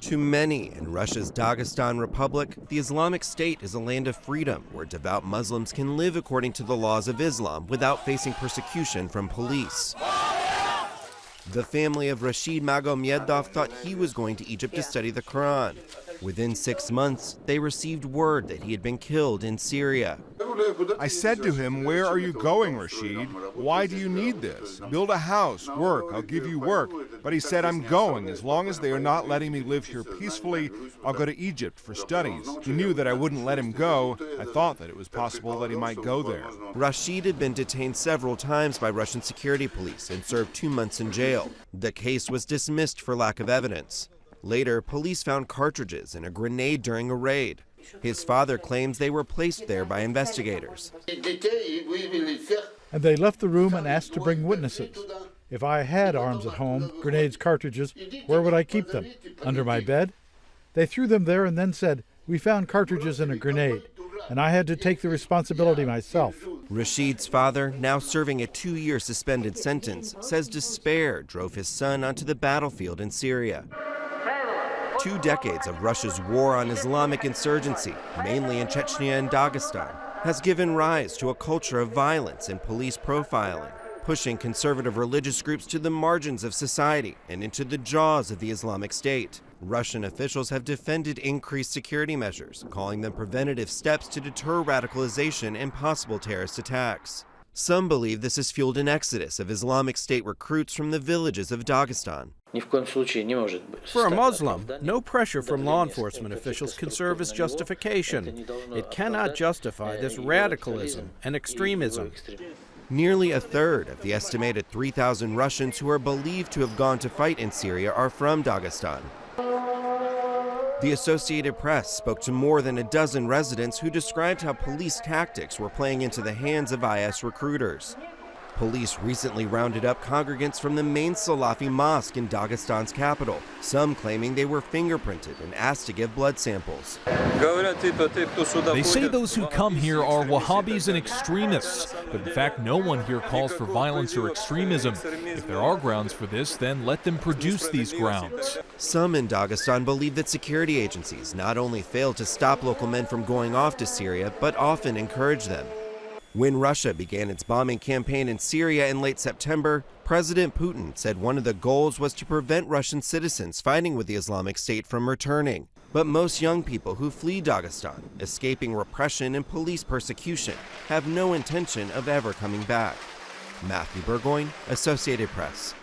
To many in Russia's Dagestan Republic, the Islamic State is a land of freedom where devout Muslims can live according to the laws of Islam without facing persecution from police. The family of Rashid Magomedov thought he was going to Egypt to study the Quran. Within 6 months, they received word that he had been killed in Syria. I said to him, "Where are you going, Rashid? Why do you need this? Build a house, work, I'll give you work." But he said, "I'm going. As long as they are not letting me live here peacefully, I'll go to Egypt for studies." He knew that I wouldn't let him go. I thought that it was possible that he might go there. Rashid had been detained several times by Russian security police and served 2 months in jail. The case was dismissed for lack of evidence. Later, police found cartridges and a grenade during a raid. His father claims they were placed there by investigators. And they left the room and asked to bring witnesses. If I had arms at home, grenades, cartridges, where would I keep them? Under my bed? They threw them there and then said, "We found cartridges and a grenade," and I had to take the responsibility myself. Rashid's father, now serving a 2-year suspended sentence, says despair drove his son onto the battlefield in Syria. 2 decades of Russia's war on Islamic insurgency, mainly in Chechnya and Dagestan, has given rise to a culture of violence and police profiling, pushing conservative religious groups to the margins of society and into the jaws of the Islamic State. Russian officials have defended increased security measures, calling them preventative steps to deter radicalization and possible terrorist attacks. Some believe this has fueled an exodus of Islamic State recruits from the villages of Dagestan. For a Muslim, no pressure from law enforcement officials can serve as justification. It cannot justify this radicalism and extremism. Nearly a third of the estimated 3,000 Russians who are believed to have gone to fight in Syria are from Dagestan. The Associated Press spoke to more than a dozen residents who described how police tactics were playing into the hands of IS recruiters. Police recently rounded up congregants from the main Salafi mosque in Dagestan's capital, some claiming they were fingerprinted and asked to give blood samples. They say those who come here are Wahhabis and extremists, but in fact no one here calls for violence or extremism. If there are grounds for this, then let them produce these grounds. Some in Dagestan believe that security agencies not only fail to stop local men from going off to Syria, but often encourage them. When Russia began its bombing campaign in Syria in late September, President Putin said one of the goals was to prevent Russian citizens fighting with the Islamic State from returning. But most young people who flee Dagestan, escaping repression and police persecution, have no intention of ever coming back. Matthew Burgoyne, Associated Press.